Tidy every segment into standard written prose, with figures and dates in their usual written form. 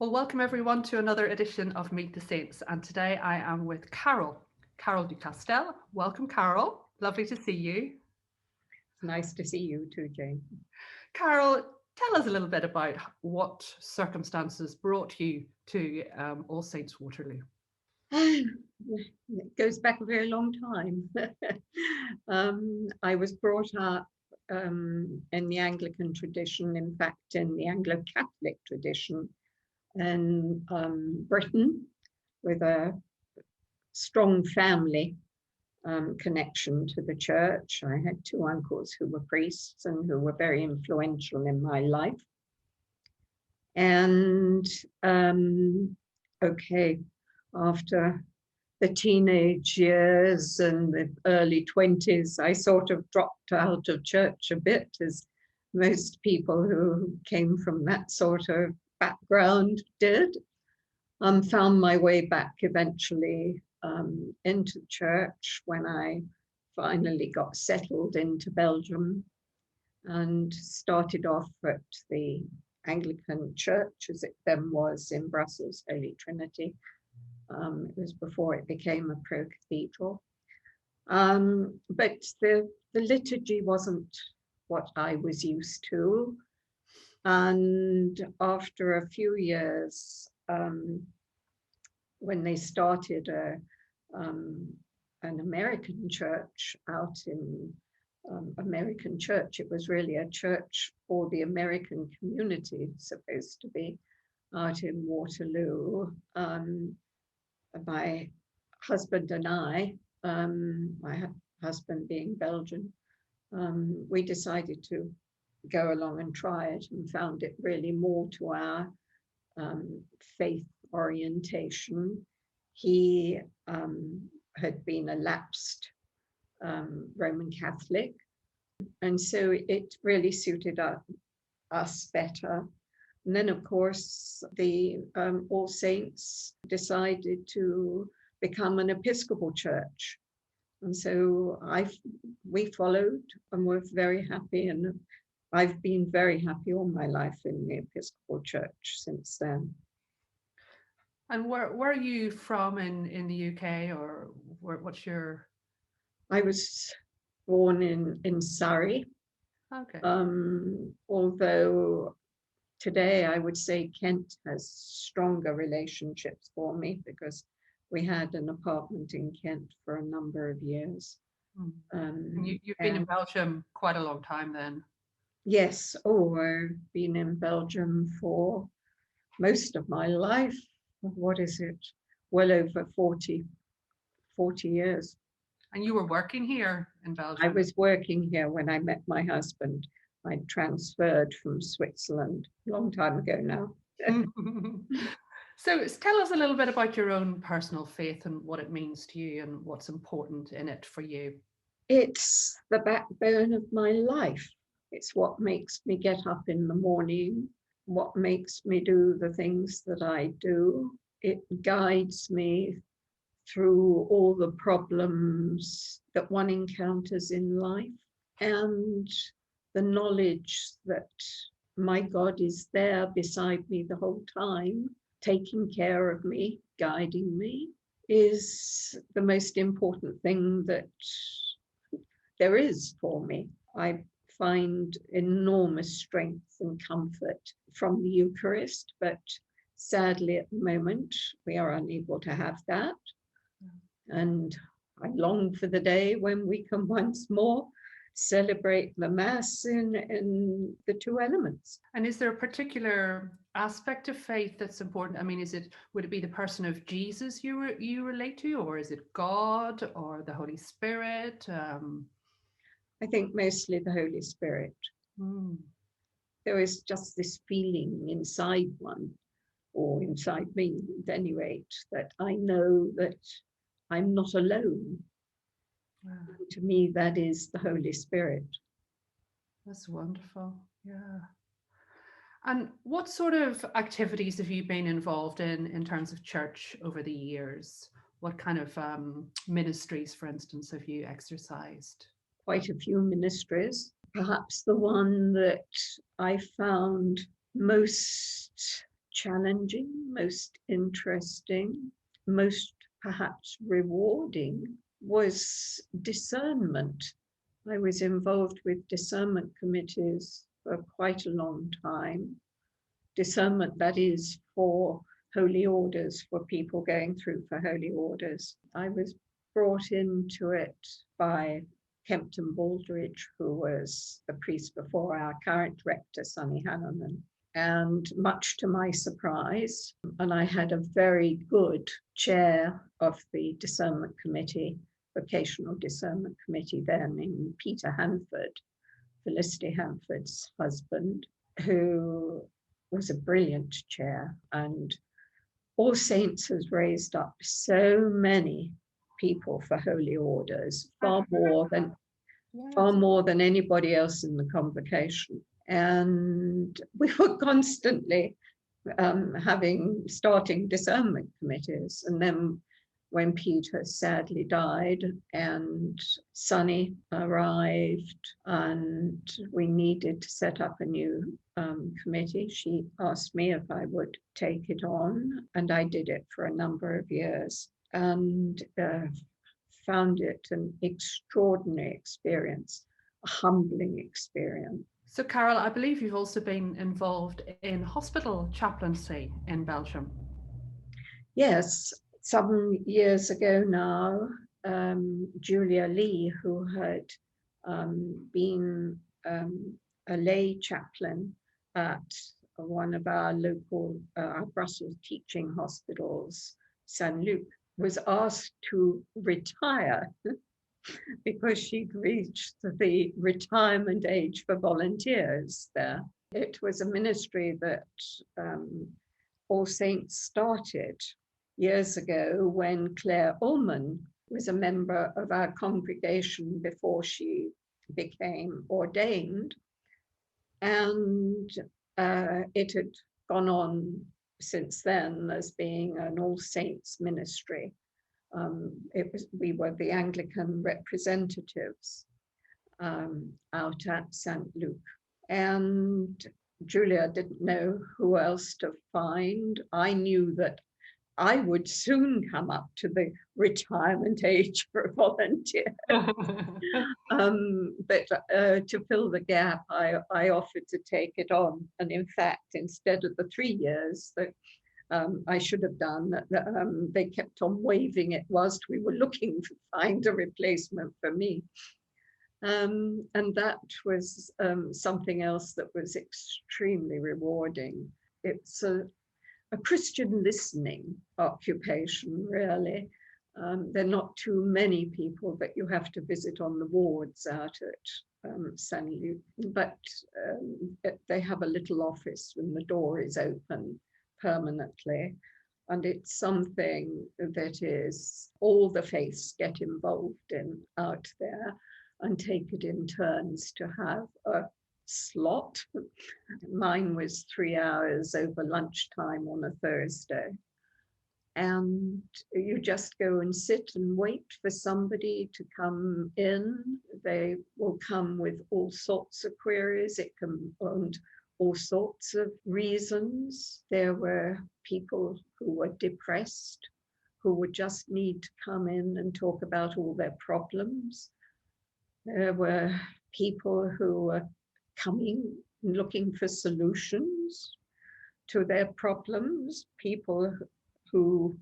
Well, welcome everyone to another edition of Meet the Saints. And today I am with Carole Ducastel. Welcome, Carole. Lovely to see you. It's nice to see you too, Jane. Carole, tell us a little bit about what circumstances brought you to All Saints Waterloo. It goes back a very long time. I was brought up in the Anglican tradition, in fact, in the Anglo-Catholic tradition in Britain, with a strong family connection to the church. I had two uncles who were priests and who were very influential in my life. And after the teenage years and the early 20s, I sort of dropped out of church a bit, as most people who came from that sort of background did. Found my way back eventually into church when I finally got settled into Belgium and started off at the Anglican Church, as it then was in Brussels, Holy Trinity. It was before it became a pro-cathedral. But the liturgy wasn't what I was used to. And after a few years, when they started an American church out in American church, it was really a church for the American community, supposed to be, out in Waterloo. My husband and I, my husband being Belgian, we decided to go along and try it, and found it really more to our faith orientation. He had been a lapsed Roman Catholic, and so it really suited us better. And then, of course, the All Saints decided to become an Episcopal church. And so we followed, and we're very happy. And I've been very happy all my life in the Episcopal church since then. And where are you from in the UK, or what's your... I was born in Surrey. Okay. Although today I would say Kent has stronger relationships for me, because we had an apartment in Kent for a number of years. And you've been in Belgium quite a long time then? Yes. I've been in Belgium for most of my life. What is it? Well over 40 years. And you were working here in Belgium? I was working here when I met my husband. I transferred from Switzerland a long time ago now. So tell us a little bit about your own personal faith and what it means to you and what's important in it for you. It's the backbone of my life. It's what makes me get up in the morning, what makes me do the things that I do. It guides me through all the problems that one encounters in life, and the knowledge that my God is there beside me the whole time, taking care of me, guiding me, is the most important thing that there is for me. I find enormous strength and comfort from the Eucharist, but sadly at the moment we are unable to have that. And I long for the day when we can once more celebrate the Mass in the two elements. And is there a particular aspect of faith that's important? I mean, would it be the person of Jesus you relate to, or is it God or the Holy Spirit? I think mostly the Holy Spirit. There is just this feeling inside one, or inside me at any rate, that I know that I'm not alone. Wow. To me, that is the Holy Spirit. That's wonderful. Yeah. And what sort of activities have you been involved in terms of church over the years? What kind of ministries, for instance, have you exercised? Quite a few ministries. Perhaps the one that I found most challenging, most interesting, most perhaps rewarding was discernment. I was involved with discernment committees for quite a long time. Discernment, that is, for holy orders, for people going through for holy orders. I was brought into it by Kempton Baldridge, who was the priest before our current rector, Sonny Hanneman. And much to my surprise, and I had a very good chair of the discernment committee, vocational discernment committee then, in Peter Hanford, Felicity Hanford's husband, who was a brilliant chair. And All Saints has raised up so many people for holy orders, far more than anybody else in the convocation. And we were constantly starting discernment committees. And then when Peter sadly died and Sonny arrived and we needed to set up a new committee, she asked me if I would take it on, and I did it for a number of years and found it an extraordinary experience, a humbling experience. So, Carole, I believe you've also been involved in hospital chaplaincy in Belgium. Yes, some years ago now, Julia Lee, who had been a lay chaplain at one of our local Brussels teaching hospitals, Saint-Luc, was asked to retire because she'd reached the retirement age for volunteers there. It was a ministry that All Saints started years ago when Claire Ullman was a member of our congregation before she became ordained. And it had gone on since then as being an All Saints ministry. We were the Anglican representatives out at Saint-Luc. And Julia didn't know who else to find. I knew that I would soon come up to the retirement age for a volunteer. But to fill the gap, I offered to take it on. And in fact, instead of the 3 years that I should have done, they kept on waiving it whilst we were looking to find a replacement for me. And that was something else that was extremely rewarding. It's a Christian listening occupation, really. There are not too many people that you have to visit on the wards out at Saint-Luc, but they have a little office when the door is open permanently. And it's something that is all the faiths get involved in out there and take it in turns to have a slot. Mine was 3 hours over lunchtime on a Thursday. And you just go and sit and wait for somebody to come in. They will come with all sorts of queries. It can and all sorts of reasons. There were people who were depressed, who would just need to come in and talk about all their problems. There were people who were coming and looking for solutions to their problems, people who,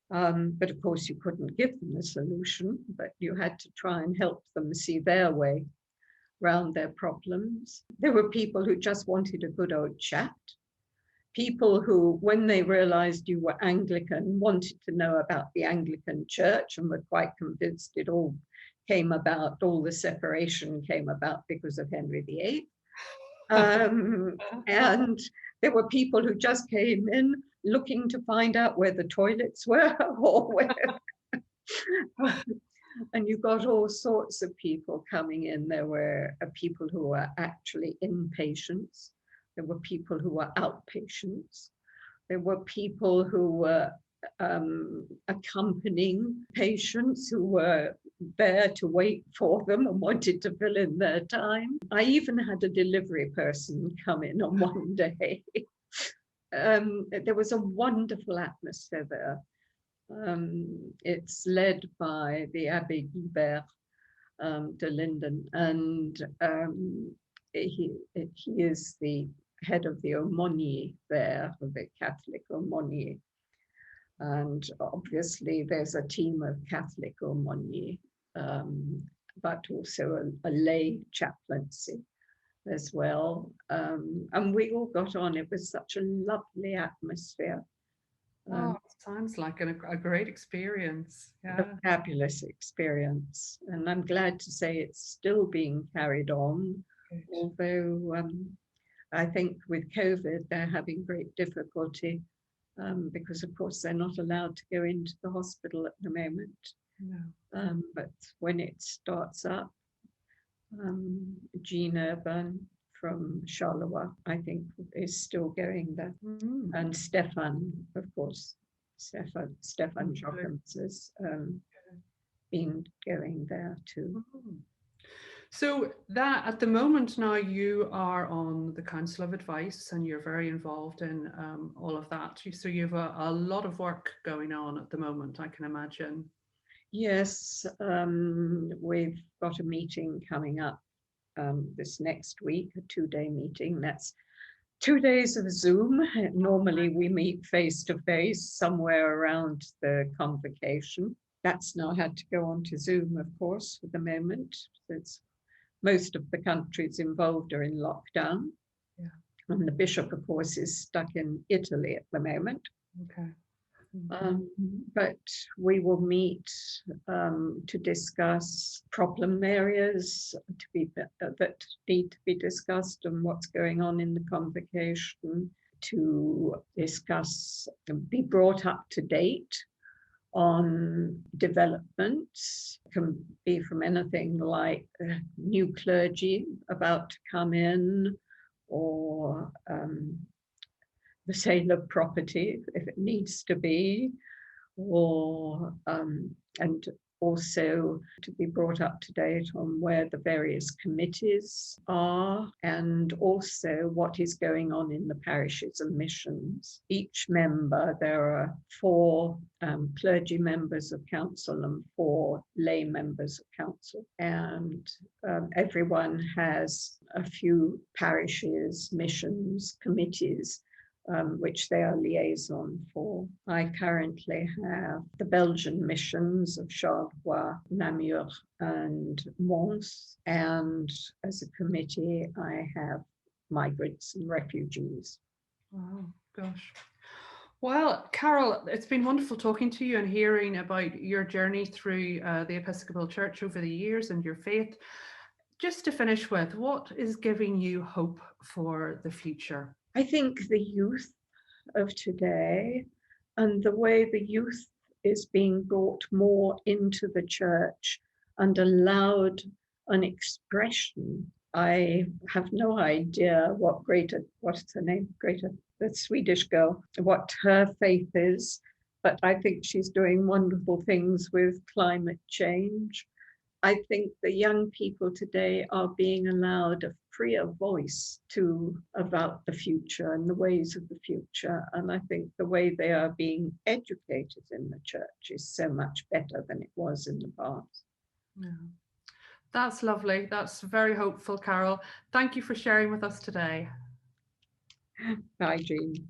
but of course you couldn't give them a solution, but you had to try and help them see their way around their problems. There were people who just wanted a good old chat, people who, when they realized you were Anglican, wanted to know about the Anglican Church and were quite convinced it all came about, all the separation came about because of Henry VIII. And there were people who just came in looking to find out where the toilets were or where. And you got all sorts of people coming in. There were people who were actually inpatients. There were people who were outpatients. There were people who were accompanying patients who were there to wait for them and wanted to fill in their time. I even had a delivery person come in on one day there was a wonderful atmosphere there. It's led by the Abbé Guibert de Linden, and he is the head of the aumônier there, of the Catholic aumônier. And obviously there's a team of Catholic aumônier, but also a lay chaplaincy as well. And we all got on. It was such a lovely atmosphere. Oh, sounds like a great experience. A Yeah. fabulous experience. And I'm glad to say it's still being carried on, Good. although I think with COVID, they're having great difficulty because, of course, they're not allowed to go into the hospital at the moment. No. But when it starts up, Jean Urban from Charleroi, I think, is still going there. Mm. And Stefan, of course, Stefan Jochums has been going there too. So that at the moment now you are on the Council of Advice and you're very involved in all of that. So you have a lot of work going on at the moment, I can imagine. Yes, we've got a meeting coming up this next week, a 2-day meeting. That's 2 days of Zoom. Normally we meet face to face somewhere around the convocation. That's now had to go on to Zoom, of course, for the moment. It's most of the countries involved are in lockdown. Yeah. And the bishop, of course, is stuck in Italy at the moment. Okay. But we will meet to discuss problem areas that need to be discussed and what's going on in the convocation, to discuss and be brought up to date on developments. It can be from anything like new clergy about to come in, or the sale of property if it needs to be, or and also to be brought up to date on where the various committees are, and also what is going on in the parishes and missions. Each member, there are 4 clergy members of council and 4 lay members of council, and everyone has a few parishes, missions, committees which they are liaison for. I currently have the Belgian missions of Charleroi, Namur and Mons, and as a committee I have migrants and refugees. Wow, gosh. Well, Carole, it's been wonderful talking to you and hearing about your journey through the Episcopal Church over the years and your faith. Just to finish with, what is giving you hope for the future? I think the youth of today and the way the youth is being brought more into the church and allowed an expression. I have no idea what's her name? The Swedish girl, what her faith is, but I think she's doing wonderful things with climate change. I think the young people today are being allowed a freer voice about the future and the ways of the future. And I think the way they are being educated in the church is so much better than it was in the past. Yeah. That's lovely. That's very hopeful, Carole. Thank you for sharing with us today. Bye, Jean.